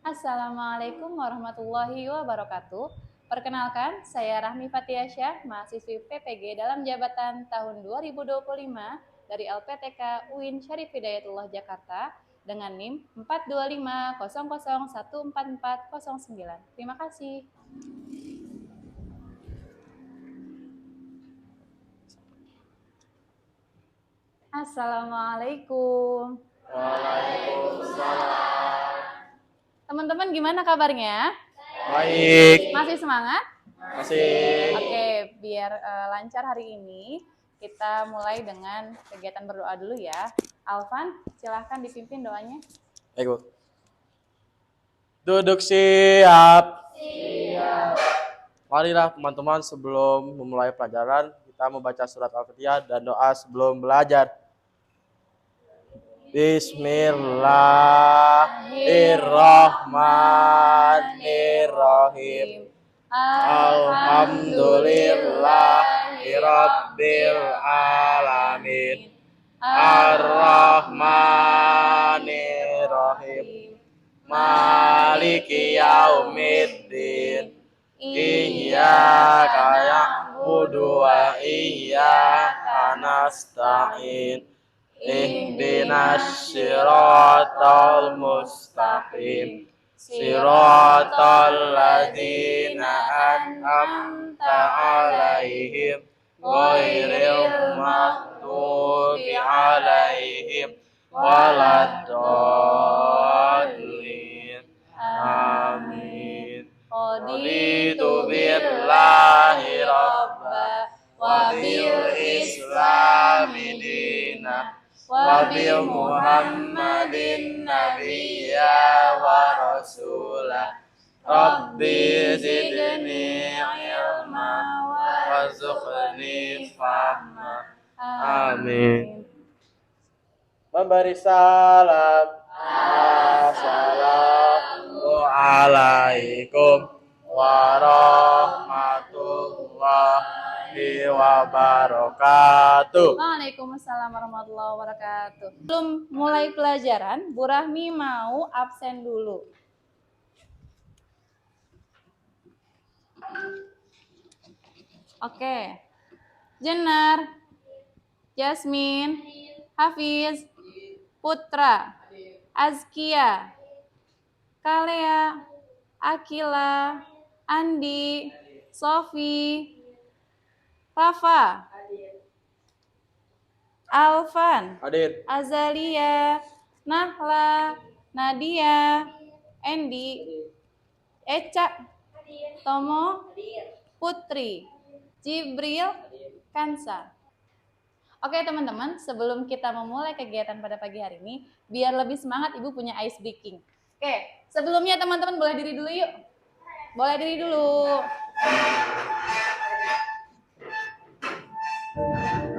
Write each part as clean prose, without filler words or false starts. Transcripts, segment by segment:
Assalamualaikum warahmatullahi wabarakatuh. Perkenalkan, saya Rahmi Fatiasyah, mahasiswi PPG dalam jabatan tahun 2025 dari LPTK UIN Syarif Hidayatullah Jakarta dengan NIM 42500144409. Terima kasih. Assalamualaikum. Waalaikumsalam. Teman-teman gimana kabarnya? Baik. Masih semangat? Masih. Oke, biar lancar hari ini, kita mulai dengan kegiatan berdoa dulu ya. Alvan, silahkan dipimpin doanya. Baik, Bu. Duduk siap. Marilah teman-teman sebelum memulai pelajaran, kita membaca surat Al-Fatihah dan doa sebelum belajar. Bismillahirrahmanirrahim. Alhamdulillahirabbil alamin. Ar-Rahmanir-Rahim. Maliki yaumiddin. Iyyaka na'budu wa iyyaka nasta'in. Ihdinas siratal mustaqim. Siratal ladzina an'amta 'alaihim ghairil maghdubi 'alaihim waladdallin. Amin. Raditu billahi rabba wa bil islami dina wa bi Muhammadin nabiyya wa rasulah. Rabbi zidni ilma warzuqni fahma. Amin. Memberi salam. Assalamualaikum warahmatullahi wabarakatuh. Waalaikumsalam warahmatullahi wabarakatuh. Sebelum mulai pelajaran, Bu Rahmi mau absen dulu. Oke. Jenar, Jasmine, Hafiz, Putra, Azkia, Kalea, Akila, Andi, Sofi, Rafa, Alvan, Hadir. Azalia, Nahla, Nadia, Endi, Eca, Tomo, Putri, Jibril, Kansa. Oke teman-teman, sebelum kita memulai kegiatan pada pagi hari ini, biar lebih semangat Ibu punya ice breaking. Oke, sebelumnya teman-teman boleh diri dulu yuk. Boleh diri dulu.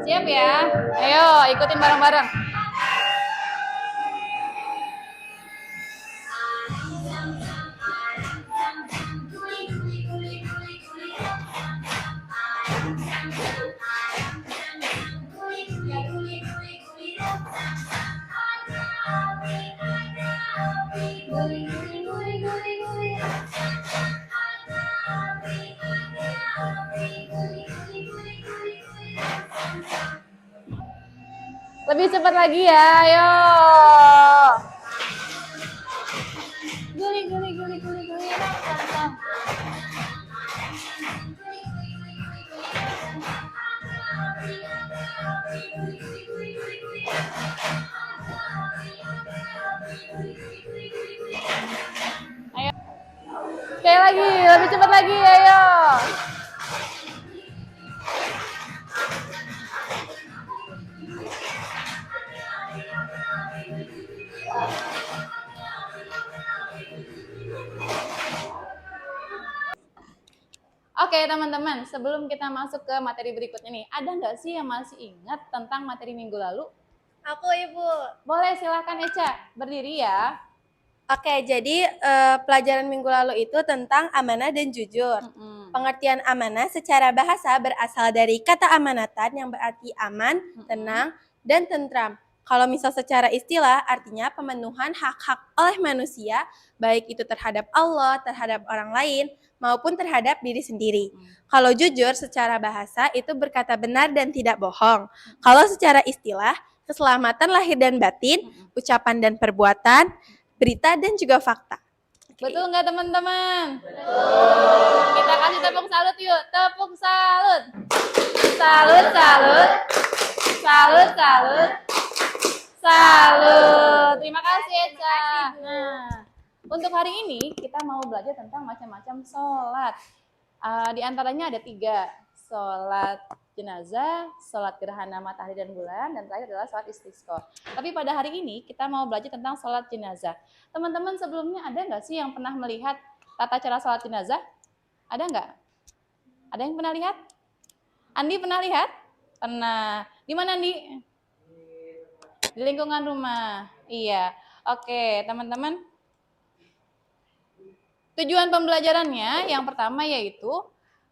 Siap ya? Ayo ikutin bareng-bareng. Lebih cepat lagi ya, ayo. Guli. Ayo. Sekali lagi, lebih cepat lagi, ayo. Oke teman-teman, sebelum kita masuk ke materi berikutnya nih, ada nggak sih yang masih ingat tentang materi minggu lalu? Aku, Ibu. Boleh, silakan Eca, berdiri ya. Oke, jadi pelajaran minggu lalu itu tentang amanah dan jujur. Pengertian amanah secara bahasa berasal dari kata amanatan yang berarti aman, tenang, dan tentram. Kalau misal secara istilah, artinya pemenuhan hak-hak oleh manusia, baik itu terhadap Allah, terhadap orang lain, maupun terhadap diri sendiri. Kalau jujur secara bahasa itu berkata benar dan tidak bohong. Kalau secara istilah, keselamatan lahir dan batin, ucapan dan perbuatan, berita dan juga fakta. Betul nggak teman-teman? Betul. Kita kasih tepuk salut yuk. Tepuk salut. Salut, salut. Salut, salut. Salut. Terima kasih Eca. Nah, untuk hari ini kita mau belajar tentang macam-macam sholat. Di antaranya ada 3. Sholat jenazah, sholat gerhana matahari dan bulan, dan terakhir adalah sholat istisqa. Tapi pada hari ini kita mau belajar tentang sholat jenazah. Teman-teman sebelumnya ada nggak sih yang pernah melihat tata cara sholat jenazah? Ada nggak? Ada yang pernah lihat? Andi pernah lihat? Pernah. Di mana Andi? Di lingkungan rumah. Iya. Oke, teman-teman. Tujuan pembelajarannya yang pertama yaitu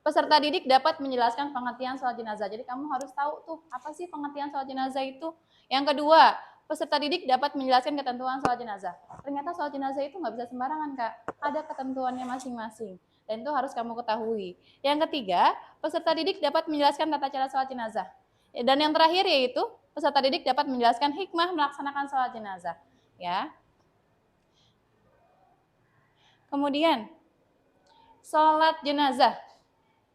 peserta didik dapat menjelaskan pengertian sholat jenazah. Jadi kamu harus tahu tuh apa sih pengertian sholat jenazah itu. Yang kedua, peserta didik dapat menjelaskan ketentuan sholat jenazah. Ternyata sholat jenazah itu nggak bisa sembarangan Kak. Ada ketentuannya masing-masing. Dan itu harus kamu ketahui. Yang ketiga, peserta didik dapat menjelaskan tata cara sholat jenazah. Dan yang terakhir yaitu peserta didik dapat menjelaskan hikmah melaksanakan sholat jenazah. Ya. Kemudian, sholat jenazah.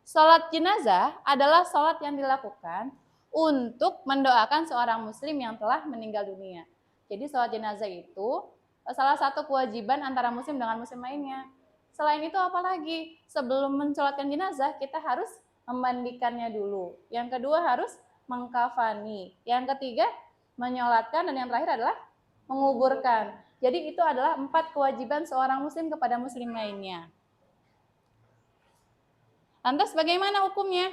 Sholat jenazah adalah sholat yang dilakukan untuk mendoakan seorang muslim yang telah meninggal dunia. Jadi sholat jenazah itu salah satu kewajiban antara muslim dengan muslim lainnya. Selain itu apalagi? Sebelum mensolatkan jenazah, kita harus memandikannya dulu. Yang kedua harus mengkafani. Yang ketiga, menyolatkan. Dan yang terakhir adalah menguburkan. Jadi itu adalah 4 kewajiban seorang muslim kepada muslim lainnya. Lantas bagaimana hukumnya?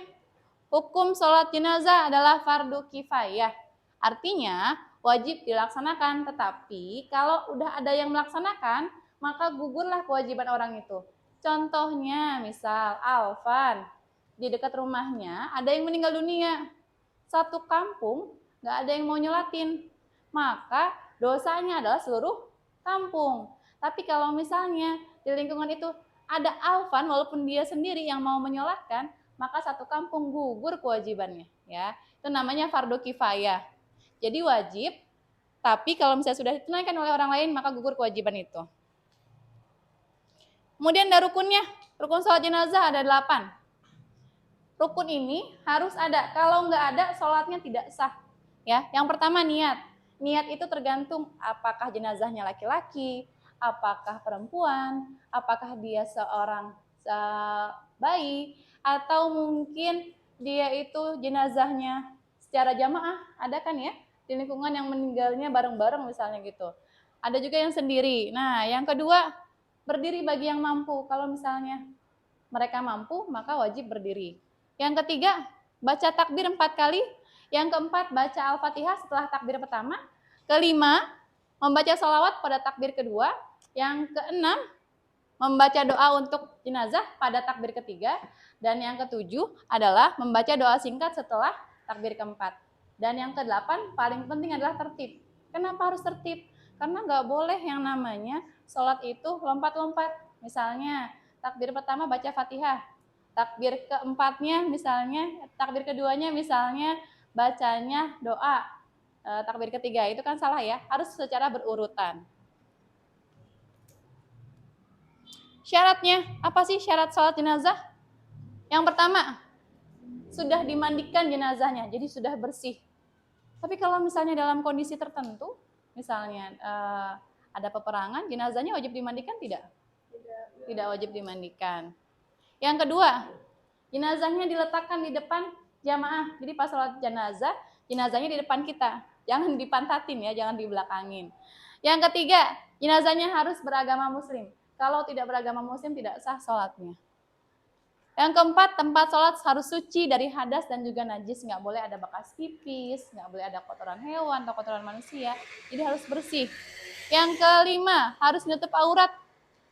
Hukum sholat jenazah adalah fardu kifayah. Artinya wajib dilaksanakan, tetapi kalau udah ada yang melaksanakan, maka gugurlah kewajiban orang itu. Contohnya misal Alvan, di dekat rumahnya ada yang meninggal dunia. Satu kampung gak ada yang mau nyolatin, maka dosanya adalah seluruh kampung. Tapi kalau misalnya di lingkungan itu ada Alvan walaupun dia sendiri yang mau menyolatkan, maka satu kampung gugur kewajibannya, ya. Itu namanya fardu kifayah. Jadi wajib, tapi kalau misalnya sudah ditunaikan oleh orang lain maka gugur kewajiban itu. Kemudian ada rukunnya. Rukun sholat jenazah ada 8. Rukun ini harus ada. Kalau nggak ada, sholatnya tidak sah. Ya, yang pertama niat. Niat itu tergantung apakah jenazahnya laki-laki, apakah perempuan, apakah dia seorang bayi, atau mungkin dia itu jenazahnya secara jamaah. Ada kan ya? Di lingkungan yang meninggalnya bareng-bareng misalnya gitu. Ada juga yang sendiri. Nah, yang kedua, berdiri bagi yang mampu. Kalau misalnya mereka mampu, maka wajib berdiri. Yang ketiga, baca takbir 4 kali. Yang keempat, baca Al-Fatihah setelah takbir pertama. Kelima, membaca sholawat pada takbir kedua. Yang keenam, membaca doa untuk jenazah pada takbir ketiga. Dan yang ketujuh adalah membaca doa singkat setelah takbir keempat. Dan yang kedelapan, paling penting adalah tertib. Kenapa harus tertib? Karena nggak boleh yang namanya sholat itu lompat-lompat. Misalnya, takbir pertama baca Fatihah. Takbir keempatnya misalnya, takbir keduanya misalnya bacanya doa. Takbir ketiga itu kan salah ya, harus secara berurutan. Syaratnya, apa sih syarat sholat jenazah? Yang pertama, sudah dimandikan jenazahnya, jadi sudah bersih. Tapi kalau misalnya dalam kondisi tertentu, misalnya ada peperangan, jenazahnya wajib dimandikan tidak? Tidak wajib dimandikan. Yang kedua, jenazahnya diletakkan di depan jamaah. Jadi pas sholat jenazah, jenazahnya di depan kita. Jangan dipantatin ya, jangan dibelakangin. Yang ketiga, jenazahnya harus beragama muslim. Kalau tidak beragama muslim, tidak sah sholatnya. Yang keempat, tempat sholat harus suci dari hadas dan juga najis. Nggak boleh ada bekas pipis, nggak boleh ada kotoran hewan atau kotoran manusia. Jadi harus bersih. Yang kelima, harus menutup aurat.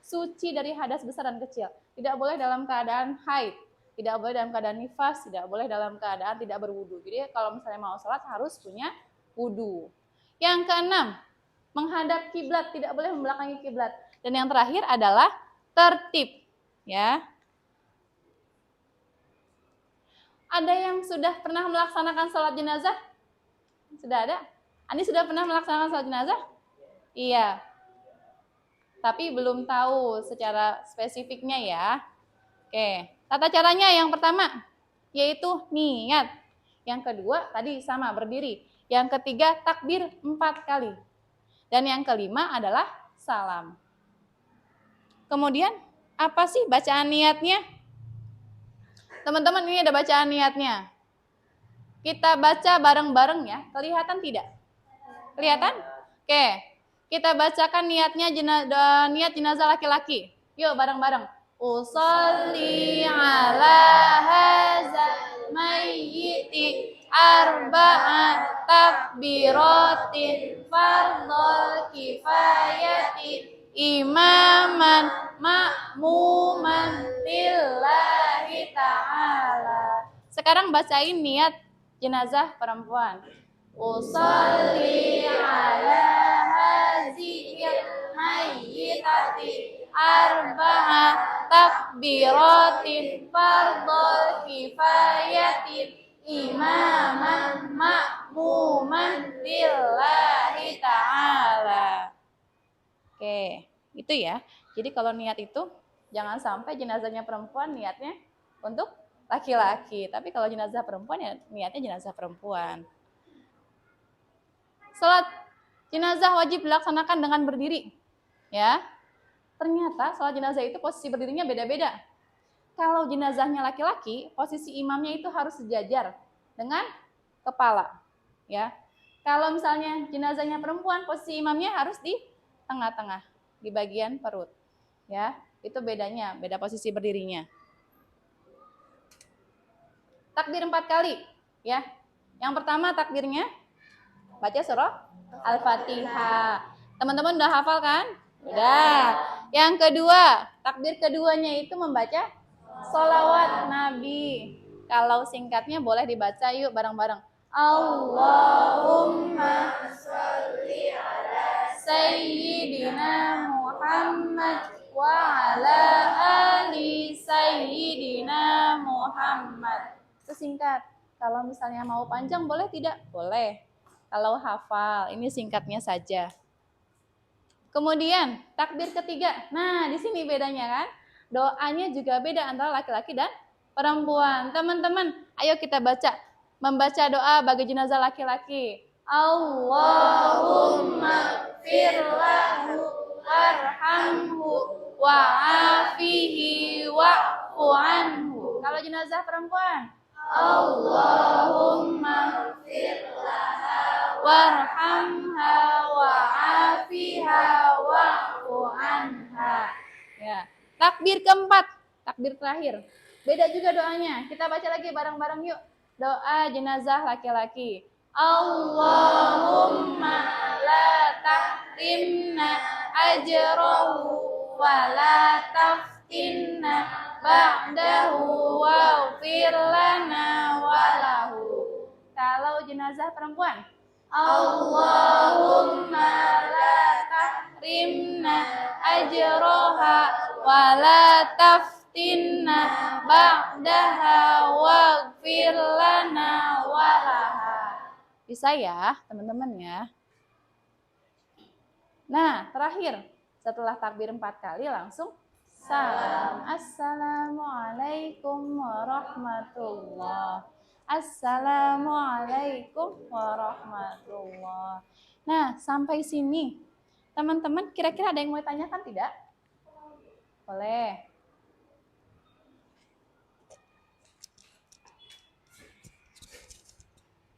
Suci dari hadas besar dan kecil. Tidak boleh dalam keadaan haid, tidak boleh dalam keadaan nifas, tidak boleh dalam keadaan tidak berwudu. Jadi kalau misalnya mau sholat harus punya wudu. Yang keenam, menghadap kiblat, tidak boleh membelakangi kiblat. Dan yang terakhir adalah tertib, ya. Ada yang sudah pernah melaksanakan sholat jenazah? Sudah ada? Andi sudah pernah melaksanakan sholat jenazah? Iya. Tapi belum tahu secara spesifiknya ya. Oke, tata caranya yang pertama yaitu niat. Yang kedua tadi sama berdiri. Yang ketiga takbir 4 kali. Dan yang kelima adalah salam. Kemudian apa sih bacaan niatnya? Teman-teman, ini ada bacaan niatnya. Kita baca bareng-bareng ya. Kelihatan tidak? Kelihatan? Oke. Kita bacakan niatnya niat jenazah laki-laki. Yuk bareng-bareng. Usolli ala hazal mayyiti arba'a takbiratin fardhol kifayati imaman ma'muman lillahi ta'ala. Sekarang bacain niat jenazah perempuan. Usolli ala hazil mayyitati arba'a takbiratin fardhol kifayatin imaman ma'muman lillahi ta'ala. Oke, itu ya. Jadi kalau niat itu jangan sampai jenazahnya perempuan niatnya untuk laki-laki. Tapi kalau jenazah perempuan ya niatnya jenazah perempuan. Salat jenazah wajib dilaksanakan dengan berdiri. Ya. Ternyata salat jenazah itu posisi berdirinya beda-beda. Kalau jenazahnya laki-laki, posisi imamnya itu harus sejajar dengan kepala. Ya. Kalau misalnya jenazahnya perempuan, posisi imamnya harus di tengah-tengah, di bagian perut. Ya, itu bedanya, beda posisi berdirinya. Takbir 4 kali, ya. Yang pertama takbirnya baca surah Al-Fatihah. Teman-teman udah hafal kan? Udah. Yang kedua, takbir keduanya itu membaca sholawat Nabi. Kalau singkatnya boleh dibaca yuk bareng-bareng. Allahumma sholli ala Sayyidina Muhammad wa ala ali Sayyidina Muhammad. Itu singkat. Kalau misalnya mau panjang boleh tidak? Boleh. Kalau hafal, ini singkatnya saja. Kemudian takbir ketiga. Nah, di sini bedanya kan? Doanya juga beda antara laki-laki dan perempuan. Teman-teman, ayo kita baca. Membaca doa bagi jenazah laki-laki. Allahumma firlahu warhamhu wa'afihi wa'fu anhu. Kalau jenazah perempuan, Allahumma firlaha warhamha wa'afiha wa'fu anha. Ya. Takbir keempat, takbir terakhir. Beda juga doanya. Kita baca lagi bareng-bareng yuk. Doa jenazah laki-laki. Allahumma la tahrimna ajrahu wa la taftinna ba'dahu waghfir lana walahu. Kalau jenazah perempuan, Allahumma la tahrimna ajraha wa la taftinna ba'daha waghfir lana walaha. Bisa ya, teman-teman ya. Nah, terakhir setelah takbir 4 kali langsung salam. Assalamualaikum warahmatullah. Assalamualaikum warahmatullah. Nah, sampai sini teman-teman kira-kira ada yang mau ditanyakan tidak? Boleh.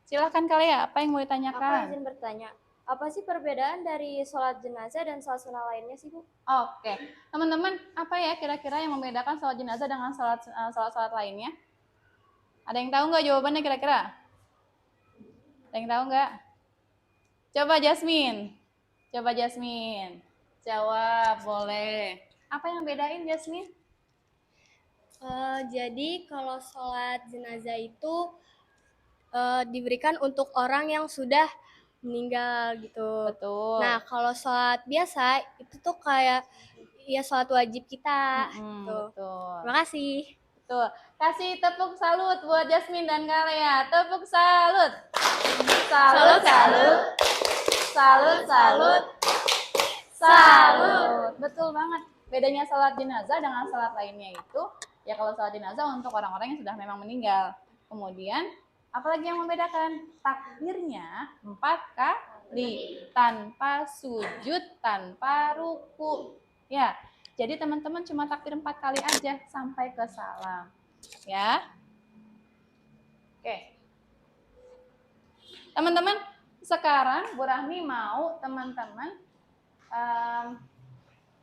Silakan Kalea, apa yang mau ditanyakan? Aku izin bertanya, apa sih perbedaan dari sholat jenazah dan sholat sunnah lainnya sih Bu? Oke, teman-teman, apa ya kira-kira yang membedakan sholat jenazah dengan sholat lainnya? Ada yang tahu nggak jawabannya kira-kira? Ada yang tahu nggak? Coba Jasmine. Jawab, boleh. Apa yang bedain Jasmine? Jadi kalau sholat jenazah itu diberikan untuk orang yang sudah meninggal gitu. Betul. Nah, kalau sholat biasa itu tuh kayak ya sholat wajib kita Mm-mm, gitu. betul. Terima kasih. Betul. Kasih tepuk salut buat Jasmine dan Kalea. Tepuk salut. Salut, salut. Salut, salut. Salut. Betul banget. Bedanya sholat jenazah dengan sholat lainnya itu, ya kalau sholat jenazah untuk orang-orang yang sudah memang meninggal. Kemudian, apalagi yang membedakan? Takbirnya 4 kali, tanpa sujud, tanpa ruku. Ya, jadi teman-teman cuma takbir 4 kali aja sampai ke salam. Ya. Oke. Teman-teman, sekarang Bu Rahmi mau teman-teman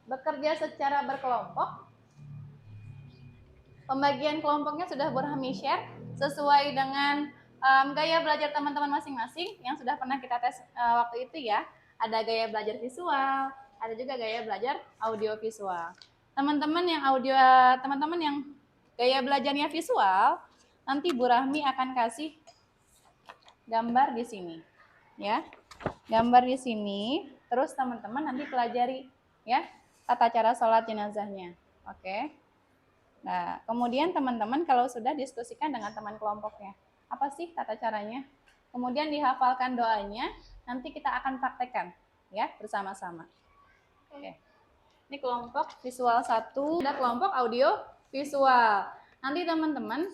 bekerja secara berkelompok. Pembagian kelompoknya sudah Bu Rahmi share sesuai dengan gaya belajar teman-teman masing-masing yang sudah pernah kita tes waktu itu ya. Ada gaya belajar visual, ada juga gaya belajar audio visual. Teman-teman yang gaya belajarnya visual, nanti Bu Rahmi akan kasih gambar di sini, ya. Gambar di sini, terus teman-teman nanti pelajari ya tata cara sholat jenazahnya. Oke. Nah, kemudian teman-teman kalau sudah diskusikan dengan teman kelompoknya, apa sih tata caranya? Kemudian dihafalkan doanya, nanti kita akan praktekkan ya bersama-sama. Oke. Ini kelompok visual 1, ada kelompok audio visual. Nanti teman-teman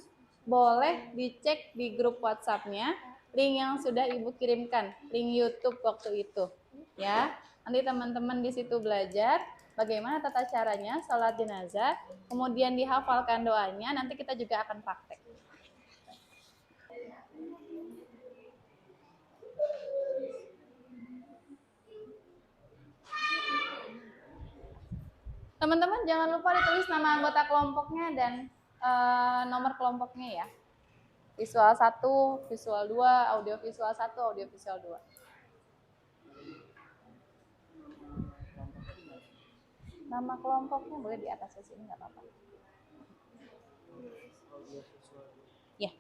boleh dicek di grup WhatsApp-nya link yang sudah Ibu kirimkan, link YouTube waktu itu. Ya, nanti teman-teman di situ belajar bagaimana tata caranya sholat jenazah, kemudian dihafalkan doanya, nanti kita juga akan praktek. Teman-teman jangan lupa ditulis nama anggota kelompoknya dan nomor kelompoknya ya. Visual 1, visual 2, audio visual 1, audio visual 2. Nama kelompoknya boleh di atas sini nggak apa-apa. Ya.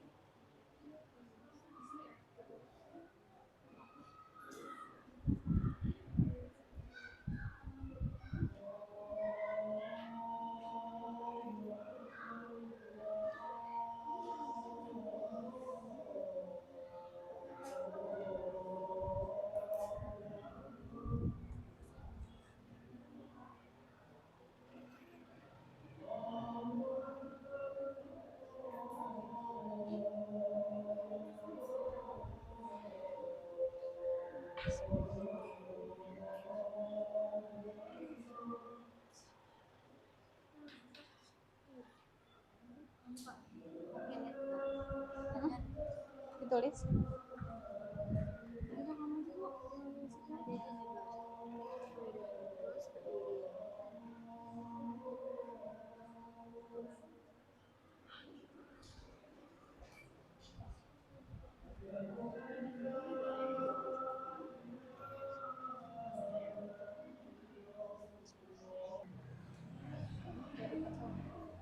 Ditulis.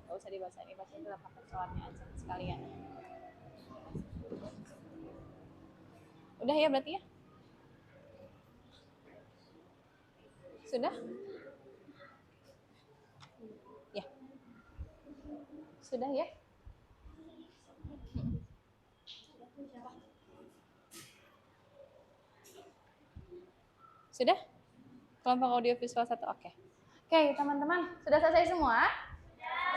Gak usah dibaca, ini baca dalam paket sholatnya aja sekalian. Udah ya berarti ya? Sudah? Ya. Sudah ya? Sudah? Kelompok audio visual 1, oke. Oke, teman-teman, sudah selesai semua?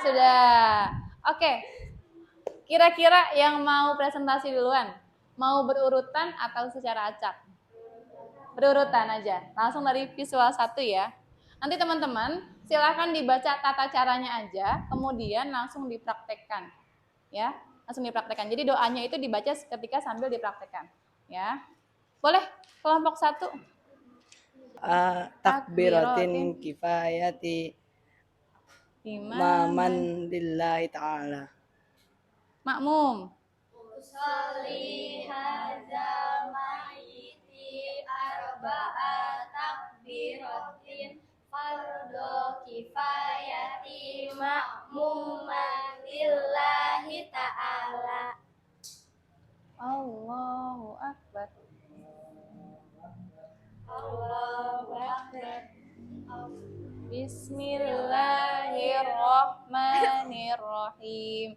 Sudah. Oke. Kira-kira yang mau presentasi duluan? Mau berurutan atau secara acak? Berurutan aja. Langsung dari visual 1 ya. Nanti teman-teman silakan dibaca tata caranya aja, kemudian langsung dipraktekkan. Ya, langsung dipraktekkan. Jadi doanya itu dibaca ketika sambil dipraktekkan. Ya. Boleh kelompok 1. Takbiratin kifayati Imam maman lillahi ta'ala. makmum. Usolli hadza mayyiti arba'a takbiratin fardu kifayati ma'muman lillahi ta'ala. Allahu Akbar. Bismillahirrahmanirrahim.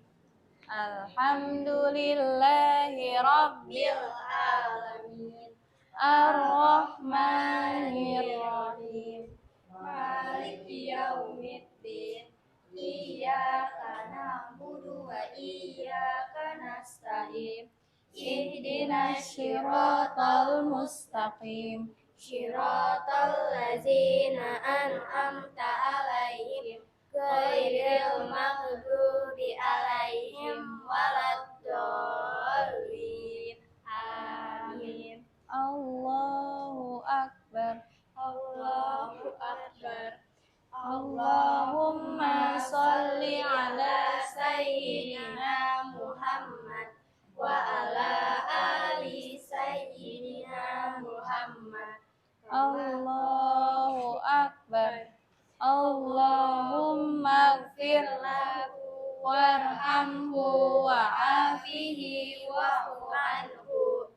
Alhamdulillahi rabbil alamin. Ar-Rahmanir-Rahim. Maliki yaumiddin. Iyyaka na'budu wa iyyaka nasta'in. Ihdinas siratal mustaqim. Siratal ladzina an'amta 'alaihim ghairil maghdubi 'alaihim waladdallin. Amin. Allahu akbar. Allahu akbar. Allahumma sholli ala sayyidina Muhammad wa ala ali sayyidina Muhammad. Allahu akbar. Allahumma ighfir lahu warhamhu wa'afihi wa'fu anhu.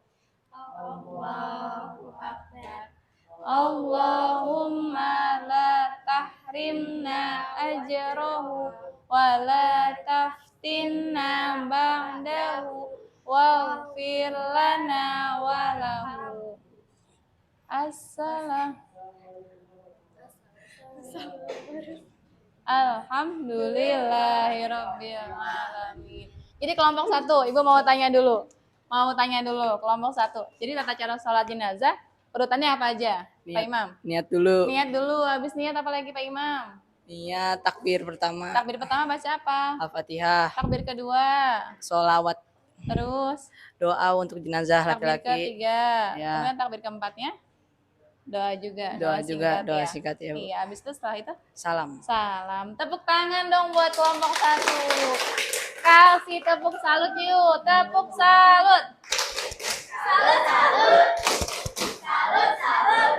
Allahu akbar. Allahumma la tahrimna ajrahu wa la taftinna ba'dahu waghfir lana wa lahu. Assalam. Alhamdulillahirabbil alamin. Jadi kelompok 1, Ibu mau tanya dulu. Kelompok 1. Jadi tata cara sholat jenazah urutannya apa aja, Pak Imam? Niat dulu. Niat dulu, habis niat apa lagi Pak Imam? Niat takbir pertama. Takbir pertama baca apa? Al-Fatihah. Takbir kedua, Sholawat. terus Doa untuk jenazah takbir laki-laki. ketiga, Ya. kemudian takbir keempatnya doa juga, Doa ya. singkat ya, Bu. Iya, habis itu setelah itu Salam. salam. Tepuk tangan dong buat kelompok 1. Kasih tepuk salut yuk, tepuk salut. Salut, salut. Salut, salut.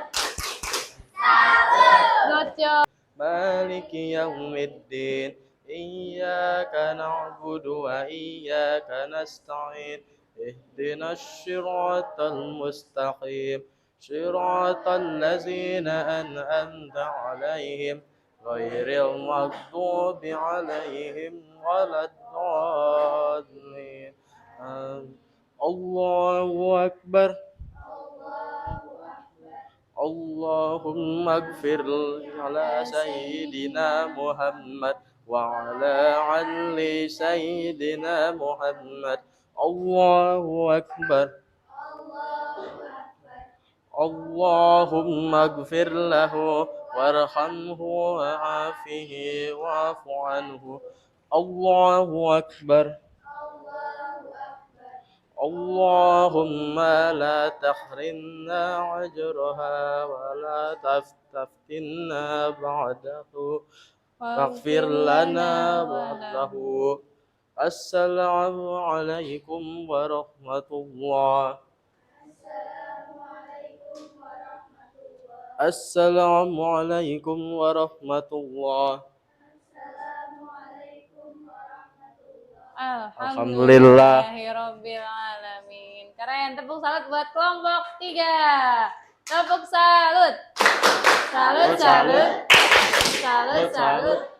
Salut. Good job. Maliki yaumiddin. Iyyaka na'budu wa iyyaka nasta'in. Ihdinas siratal mustaqim. Siratal ladzina an'amta 'alaihim ghairil maghdubi 'alaihim waladdallin. Allahu akbar. Allahumma ighfir ala sayyidina Muhammad wa ala ali sayyidina Muhammad. Allahu akbar. Allahumma ighfir lahu warhamhu wa'afihi wa'fu anhu. Allahu akbar. Allahumma la tahrimna ajraha wa la taftinna ba'dahu waghfir lana wa'lahu. Assalamu alaikum warahmatullah. Assalamu alaikum warahmatullah. Alhamdulillahirabbil alamin. Keren, tepuk salut buat kelompok 3. Tepuk salut. Salut, salut. Salut, salut.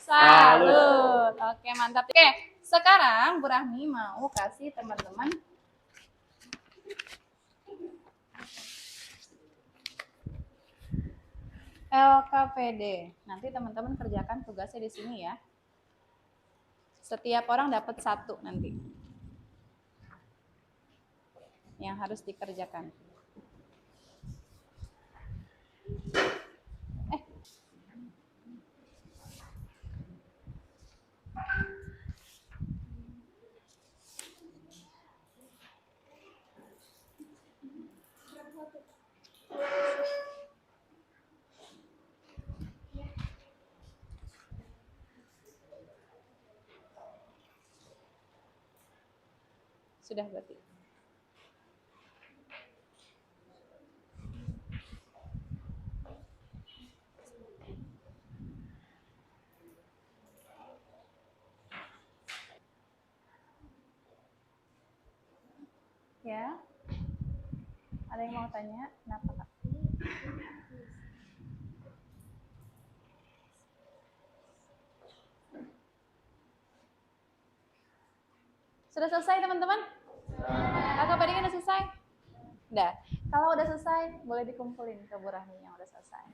Salut. Oke, mantap. Oke, sekarang Bu Rahmi mau kasih teman-teman LKPD. Nanti teman-teman kerjakan tugasnya di sini ya. Setiap orang dapat 1 nanti yang harus dikerjakan. Sudah berarti. Ya. Ada yang mau tanya? Kenapa, Kak? Sudah selesai teman-teman? Kakak Bading udah selesai? Udah. Kalau udah selesai, boleh dikumpulin ke Bu Rahmi yang udah selesai.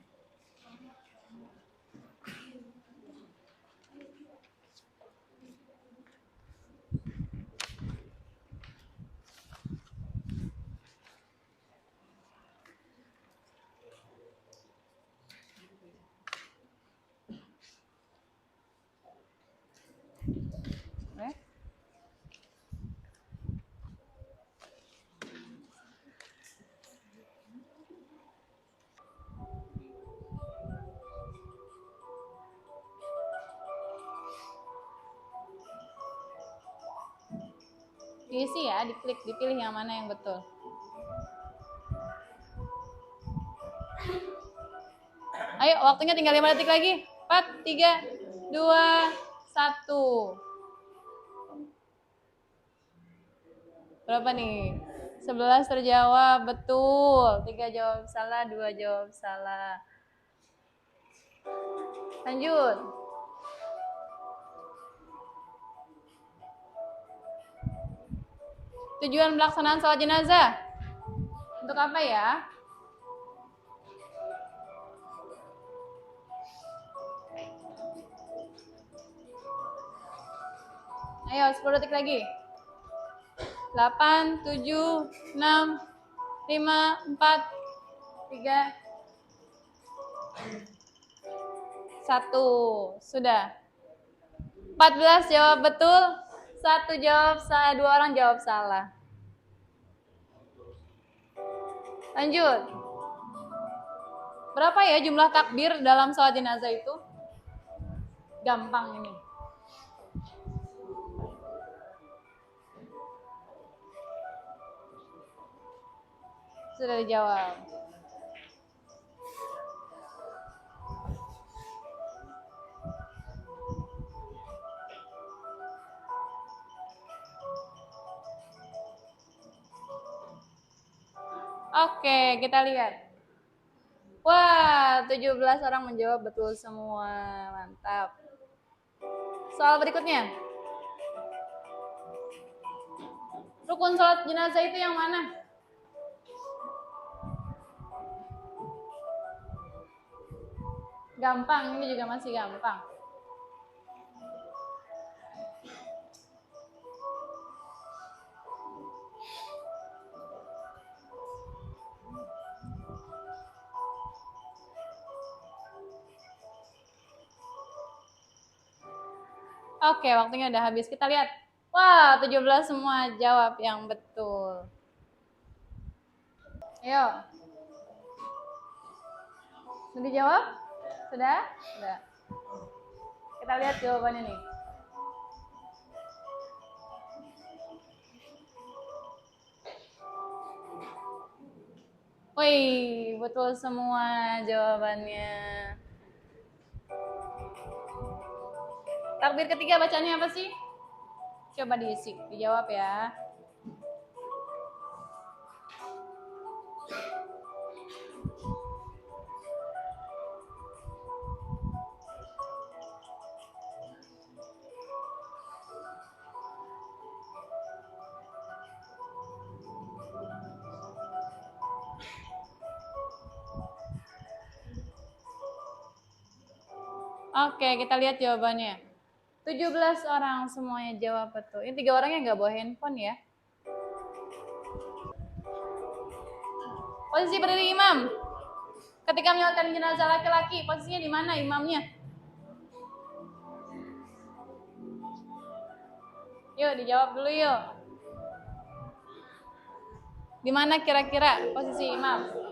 Oke. Diisi ya, diklik, dipilih yang mana yang betul. Ayo, waktunya tinggal 5 detik lagi. 4, 3, 2, 1. Berapa nih? 11 terjawab, betul. 3 jawab salah, 2 jawab salah. Lanjut. Tujuan pelaksanaan sholat jenazah. Untuk apa ya? Ayo, 10 detik lagi. 8, 7, 6, 5, 4, 3, 1. Sudah. 14 jawab betul, 1 jawab salah, 2 orang jawab salah. Lanjut. Berapa ya jumlah takbir dalam sholat jenazah itu? Gampang ini. Sudah dijawab. Oke, kita lihat. Wah, 17 orang menjawab betul semua. Mantap. Soal berikutnya. Rukun sholat jenazah itu yang mana? Gampang, ini juga masih gampang. Oke, waktunya udah habis. Kita lihat. Wah, 17 semua jawab yang betul. Ayo. Sudah dijawab? Sudah? Sudah. Kita lihat jawabannya nih. Wih, betul semua jawabannya. Takbir ketiga bacanya apa sih? Coba diisi, dijawab ya. Oke, kita lihat jawabannya. 17 orang semuanya jawab betul. Ini 3 orang yang nggak bawa handphone ya. Posisi berdiri imam. Ketika menyolatkan jenazah laki-laki, posisinya di mana imamnya? Yuk, dijawab dulu yuk. Di mana kira-kira posisi imam?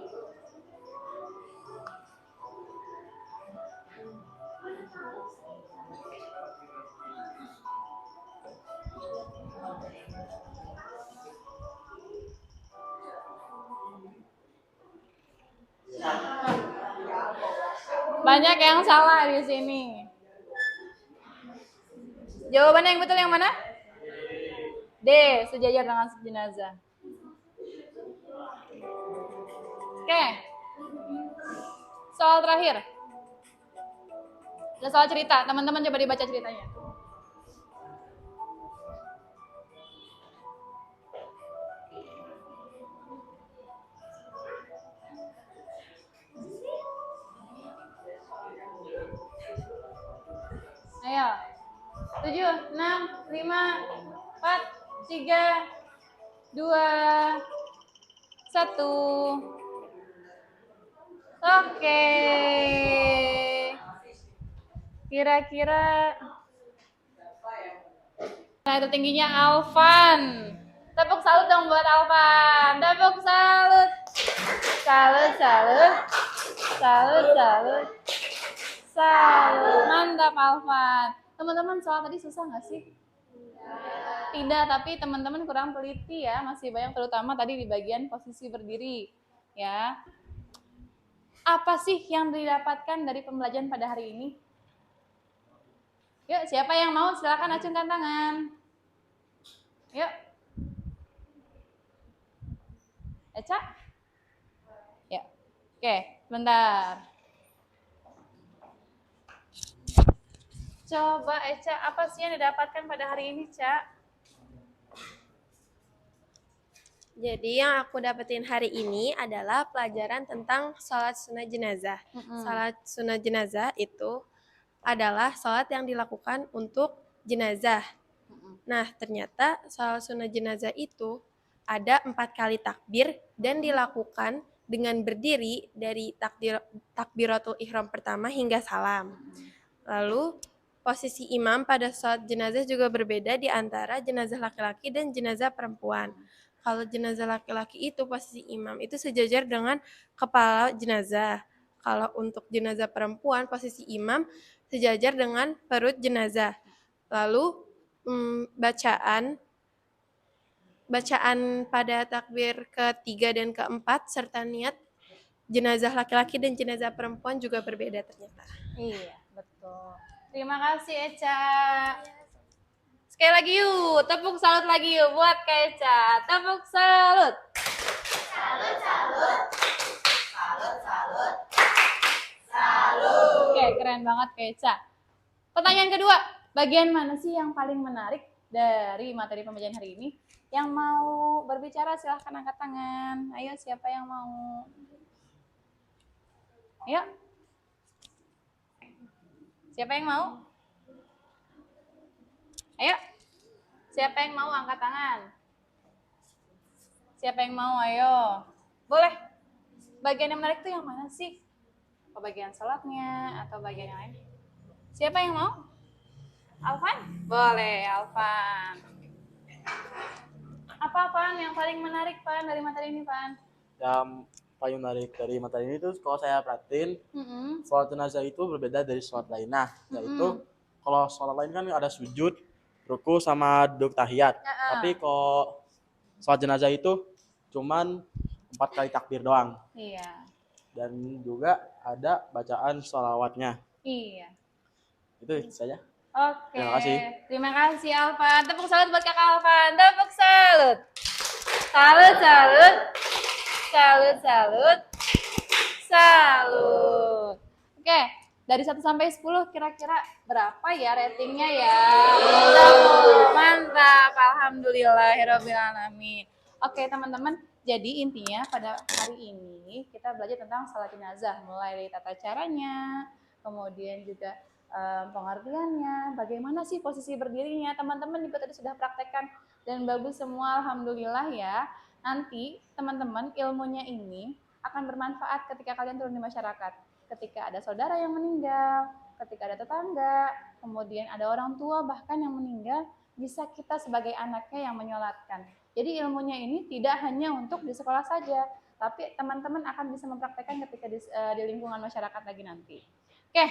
Banyak yang salah di sini. Jawabannya yang betul yang mana? D, sejajar dengan jenazah. Oke. Soal terakhir. Soal cerita. Teman-teman coba dibaca ceritanya. Ayo. 7, 6, 5, 4, 3, 2, 1. Oke. Kira-kira nah itu tingginya Alvan. Tepuk salut dong buat Alvan. Tepuk salut. Salut, salut. Salut, salut. Salut. Mantap Alvan. Teman-teman, soal tadi susah nggak sih? Tidak, tapi teman-teman kurang teliti ya. Masih banyak terutama tadi di bagian posisi berdiri. Ya. Apa sih yang didapatkan dari pembelajaran pada hari ini? Yuk, siapa yang mau? Silakan acungkan tangan. Yuk. Eca? Ya. Oke, bentar. Coba Eca, apa sih yang didapatkan pada hari ini, Ca? Jadi yang aku dapetin hari ini adalah pelajaran tentang sholat sunnah jenazah. Sholat sunnah jenazah itu adalah sholat yang dilakukan untuk jenazah. Nah, ternyata sholat sunnah jenazah itu ada 4 kali takbir dan dilakukan dengan berdiri dari takbiratul ihram pertama hingga salam. Lalu posisi imam pada sholat jenazah juga berbeda di antara jenazah laki-laki dan jenazah perempuan. Kalau jenazah laki-laki itu posisi imam itu sejajar dengan kepala jenazah. Kalau untuk jenazah perempuan posisi imam sejajar dengan perut jenazah. Lalu bacaan pada takbir ketiga dan keempat serta niat jenazah laki-laki dan jenazah perempuan juga berbeda ternyata. Iya, betul. Terima kasih Eca. Sekali lagi yuk, tepuk salut lagi yuk buat Kak Eca. Tepuk salut. Salut, salut. Salut, salut. Salut. Oke, keren banget Kak Eca. Pertanyaan kedua, bagian mana sih yang paling menarik dari materi pembelajaran hari ini? Yang mau berbicara silahkan angkat tangan. Ayo, siapa yang mau? Ayo. Siapa yang mau? Ayo. Siapa yang mau angkat tangan? Siapa yang mau? Ayo. Boleh. Bagian yang menarik itu yang mana sih? Apa bagian sholatnya atau bagian yang lain? Siapa yang mau? Alvan? Boleh, Alvan. Apa Pan yang paling menarik Pan dari materi ini Pan? Yang paling menarik dari materi ini tuh kalau saya perhatiin, sholat jenazah itu berbeda dari sholat lain. Nah, yaitu kalau sholat lain kan ada sujud, ruku sama duduk tahiyat. Tapi kalau sholat jenazah itu cuman 4 kali takbir doang. Iya. Dan juga ada bacaan sholawatnya. Iya. Itu saja. Oke. Terima kasih. Terima kasih Alvan. Tepuk salut buat Kakak Alvan. Tepuk salut. Salut, salut. Salut, salut. Salut. Oke, dari 1 sampai 10 kira-kira berapa ya ratingnya ya? Mantap. Alhamdulillahirabbil alamin. Oke, teman-teman. Jadi intinya pada hari ini kita belajar tentang salat jenazah, mulai dari tata caranya, kemudian juga pengertiannya, bagaimana sih posisi berdirinya. Teman-teman juga tadi sudah praktekkan dan bagus semua, alhamdulillah ya. Nanti teman-teman ilmunya ini akan bermanfaat ketika kalian turun di masyarakat. Ketika ada saudara yang meninggal, ketika ada tetangga, kemudian ada orang tua bahkan yang meninggal, bisa kita sebagai anaknya yang menyolatkan. Jadi ilmunya ini tidak hanya untuk di sekolah saja, tapi teman-teman akan bisa mempraktekkan ketika di lingkungan masyarakat lagi nanti. Oke,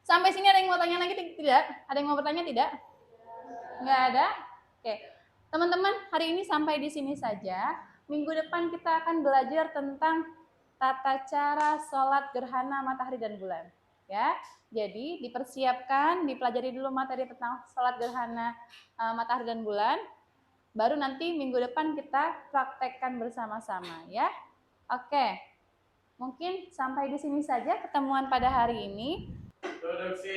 sampai sini ada yang mau tanya lagi tidak? Ada yang mau bertanya tidak? Nggak ada? Oke, teman-teman hari ini sampai di sini saja. Minggu depan kita akan belajar tentang tata cara sholat gerhana matahari dan bulan. Ya, jadi dipersiapkan, dipelajari dulu materi tentang sholat gerhana matahari dan bulan. Baru nanti minggu depan kita praktekkan bersama-sama ya. Oke, mungkin sampai di sini saja ketemuan pada hari ini. Duduk sih.